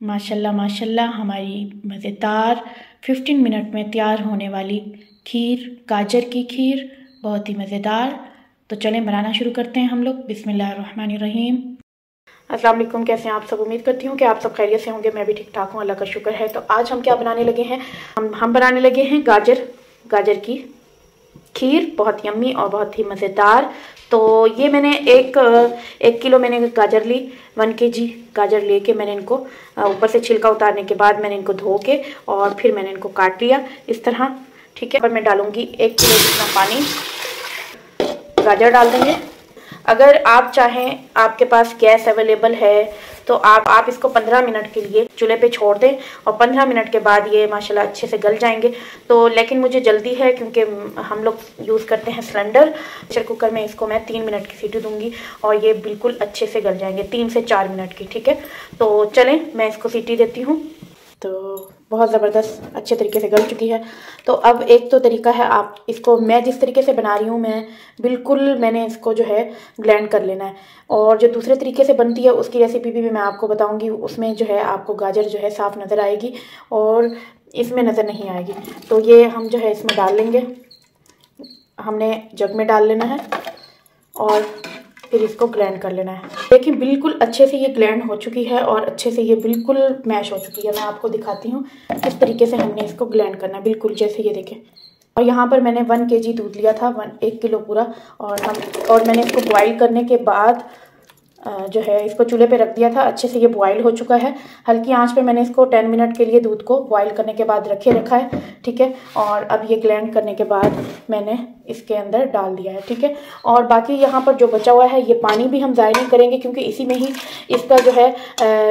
माशाल्लाह माशाल्लाह हमारी मज़ेदार 15 मिनट में तैयार होने वाली खीर, गाजर की खीर, बहुत ही मज़ेदार। तो चलें बनाना शुरू करते हैं हम लोग। बिस्मिल्लाहिर्रहमानिर्रहीम। अस्सलाम वालेकुम, कैसे हैं आप सब? उम्मीद करती हूँ कि आप सब खैरियत से होंगे। मैं भी ठीक ठाक हूँ, अल्लाह का शुक्र है। तो आज हम क्या बनाने लगे हैं? हम बनाने लगे हैं गाजर की खीर, बहुत यम्मी और बहुत ही मज़ेदार। तो ये मैंने एक किलो मैंने गाजर ली, 1 kg गाजर लेके मैंने इनको ऊपर से छिलका उतारने के बाद मैंने इनको धो के और फिर मैंने इनको काट लिया इस तरह, ठीक है। और मैं डालूंगी 1 किलो जितना पानी, गाजर डाल देंगे। अगर आप चाहें, आपके पास गैस अवेलेबल है तो आप इसको 15 मिनट के लिए चूल्हे पे छोड़ दें और 15 मिनट के बाद ये माशाल्लाह अच्छे से गल जाएंगे। तो लेकिन मुझे जल्दी है क्योंकि हम लोग यूज़ करते हैं सिलेंडर। प्रेशर कुकर में इसको मैं 3 मिनट की सीटी दूंगी और ये बिल्कुल अच्छे से गल जाएंगे, 3 से 4 मिनट की, ठीक है। तो चलें मैं इसको सीटी देती हूँ। तो बहुत ज़बरदस्त अच्छे तरीके से गल चुकी है। तो अब एक तो तरीका है, आप इसको, मैं जिस तरीके से बना रही हूँ, मैंने इसको जो है ग्राइंड कर लेना है। और जो दूसरे तरीके से बनती है उसकी रेसिपी भी मैं आपको बताऊँगी। उसमें जो है आपको गाजर जो है साफ़ नज़र आएगी और इसमें नज़र नहीं आएगी। तो ये हम जो है इसमें डाल लेंगे, हमने जग में डाल लेना है और फिर इसको ग्राइंड कर लेना है। देखिए बिल्कुल अच्छे से ये ग्राइंड हो चुकी है और अच्छे से ये बिल्कुल मैश हो चुकी है। मैं आपको दिखाती हूँ किस तरीके से हमने इसको ग्राइंड करना है, बिल्कुल जैसे ये देखें। और यहाँ पर मैंने 1 kg दूध लिया था, 1 किलो पूरा, और मैंने इसको बॉईल करने के बाद जो है इसको चूल्हे पे रख दिया था। अच्छे से ये बॉईल हो चुका है। हल्की आंच पे मैंने इसको 10 मिनट के लिए दूध को बॉईल करने के बाद रखा है, ठीक है। और अब ये ग्राइंड करने के बाद मैंने इसके अंदर डाल दिया है, ठीक है। और बाकी यहाँ पर जो बचा हुआ है ये पानी भी हम ज़ाया नहीं करेंगे क्योंकि इसी में ही इसका जो है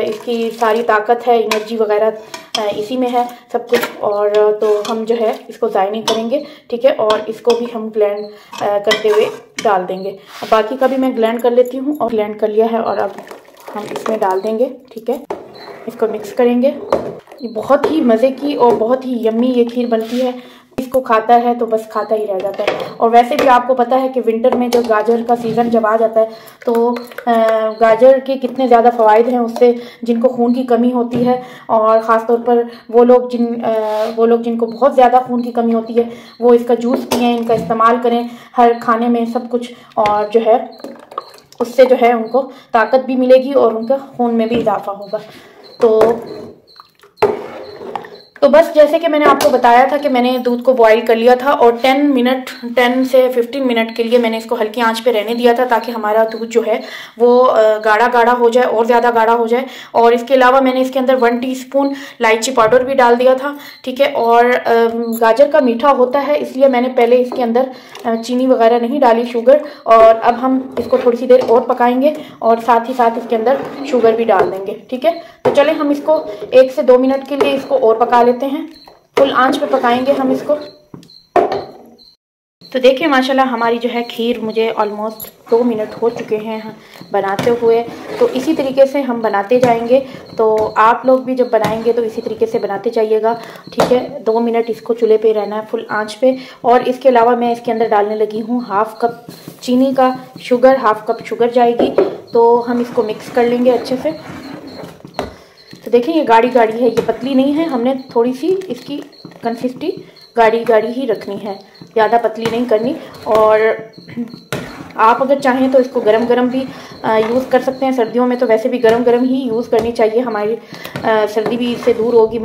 इसकी सारी ताकत है, एनर्जी वगैरह इसी में है सब कुछ। और तो हम जो है इसको ज़ाया नहीं करेंगे, ठीक है। और इसको भी हम ग्राइंड करते हुए डाल देंगे। बाकी का भी मैं ग्राइंड कर लेती हूँ और ग्राइंड कर लिया है और अब हम इसमें डाल देंगे, ठीक है। इसको मिक्स करेंगे। ये बहुत ही मज़े की और बहुत ही यम्मी ये खीर बनती है। इसको खाता है तो बस खाता ही रह जाता है। और वैसे भी आपको पता है कि विंटर में जो गाजर का सीज़न जब आ जाता है तो गाजर के कितने ज़्यादा फ़वाइद हैं उससे, जिनको खून की कमी होती है और ख़ास तौर पर वो लोग जिनको बहुत ज़्यादा खून की कमी होती है वो इसका जूस पिएं, इनका इस्तेमाल करें हर खाने में सब कुछ। और जो है उससे जो है उनको ताकत भी मिलेगी और उनका खून में भी इजाफा होगा। तो बस जैसे कि मैंने आपको बताया था कि मैंने दूध को बॉईल कर लिया था और 10 से 15 मिनट के लिए मैंने इसको हल्की आंच पे रहने दिया था ताकि हमारा दूध जो है वो गाढ़ा गाढ़ा हो जाए और ज़्यादा गाढ़ा हो जाए। और इसके अलावा मैंने इसके अंदर 1 टीस्पून इलायची पाउडर भी डाल दिया था, ठीक है। और गाजर का मीठा होता है इसलिए मैंने पहले इसके अंदर चीनी वगैरह नहीं डाली, शुगर। और अब हम इसको थोड़ी सी देर और पकाएंगे और साथ ही साथ इसके अंदर शुगर भी डाल देंगे, ठीक है। तो चले हम इसको 1 से 2 मिनट के लिए इसको और पका लेते हैं। फुल आंच पे पकाएंगे हम इसको। तो देखिए माशाल्लाह हमारी जो है खीर मुझे ऑलमोस्ट 2 मिनट हो चुके हैं बनाते हुए। तो इसी तरीके से हम बनाते जाएंगे। तो आप लोग भी जब बनाएंगे तो इसी तरीके से बनाते जाइएगा, ठीक है। 2 मिनट इसको चूल्हे पे रहना है फुल आंच पे। और इसके अलावा मैं इसके अंदर डालने लगी हूँ 1/2 कप चीनी का शुगर, 1/2 कप शुगर जाएगी। तो हम इसको मिक्स कर लेंगे अच्छे से। तो देखिए ये गाढ़ी गाढ़ी है, ये पतली नहीं है। हमने थोड़ी सी इसकी कंसिस्टेंसी गाढ़ी गाढ़ी ही रखनी है, ज़्यादा पतली नहीं करनी। और आप अगर चाहें तो इसको गरम गरम भी यूज़ कर सकते हैं। सर्दियों में तो वैसे भी गरम गरम ही यूज़ करनी चाहिए, हमारी सर्दी भी इससे दूर होगी।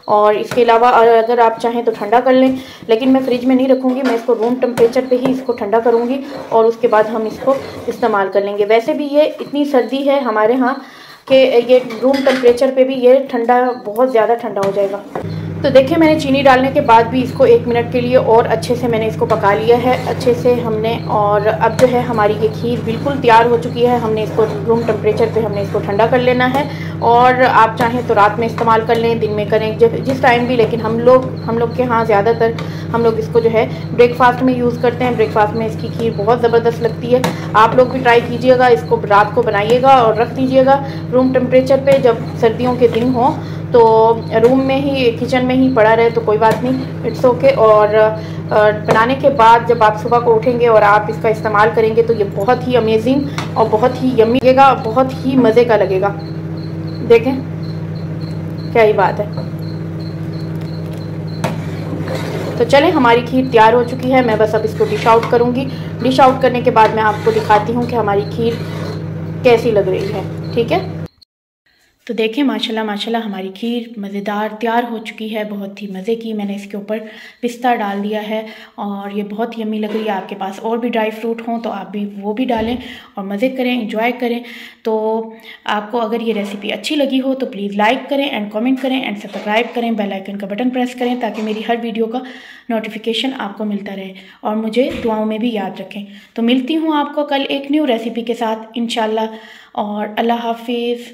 और इसके अलावा अगर आप चाहें तो ठंडा कर लें, लेकिन मैं फ्रिज में नहीं रखूँगी, मैं इसको रूम टेम्परेचर पे ही इसको ठंडा करूँगी और उसके बाद हम इसको इस्तेमाल कर लेंगे। वैसे भी ये इतनी सर्दी है हमारे यहाँ कि ये रूम टेम्परेचर पे भी ये ठंडा, बहुत ज़्यादा ठंडा हो जाएगा। तो देखिए मैंने चीनी डालने के बाद भी इसको 1 मिनट के लिए और अच्छे से मैंने इसको पका लिया है अच्छे से हमने। और अब जो है हमारी ये खीर बिल्कुल तैयार हो चुकी है। हमने इसको रूम टेम्परेचर पे हमने इसको ठंडा कर लेना है। और आप चाहें तो रात में इस्तेमाल कर लें, दिन में करें, जिस टाइम भी। लेकिन हम लोग के यहाँ ज़्यादातर हम लोग इसको जो है ब्रेकफास्ट में यूज़ करते हैं। ब्रेकफास्ट में इसकी खीर बहुत ज़बरदस्त लगती है। आप लोग भी ट्राई कीजिएगा, इसको रात को बनाइएगा और रख दीजिएगा रूम टेम्परेचर पे। जब सर्दियों के दिन हो तो रूम में ही, किचन में ही पड़ा रहे तो कोई बात नहीं, इट्स ओके। और बनाने के बाद जब आप सुबह को उठेंगे और आप इसका इस्तेमाल करेंगे तो ये बहुत ही अमेजिंग और बहुत ही यम्मी लगेगा, बहुत ही मज़े का लगेगा। देखें क्या ही बात है। तो चलें, हमारी खीर तैयार हो चुकी है। मैं बस अब इसको डिश आउट करूँगी। डिश आउट करने के बाद मैं आपको दिखाती हूँ कि हमारी खीर कैसी लग रही है। ठीक है, तो देखें माशाल्लाह माशाल्लाह हमारी खीर मज़ेदार तैयार हो चुकी है, बहुत ही मज़े की। मैंने इसके ऊपर पिस्ता डाल दिया है और ये बहुत यम्मी लग रही है। आपके पास और भी ड्राई फ्रूट हों तो आप भी वो भी डालें और मज़े करें, एंजॉय करें। तो आपको अगर ये रेसिपी अच्छी लगी हो तो प्लीज़ लाइक करें एंड कमेंट करें एंड सब्सक्राइब करें, बेल आइकन का बटन प्रेस करें ताकि मेरी हर वीडियो का नोटिफिकेशन आपको मिलता रहे, और मुझे दुआओं में भी याद रखें। तो मिलती हूँ आपको कल एक न्यू रेसिपी के साथ इंशाल्लाह, और अल्लाह हाफिज़।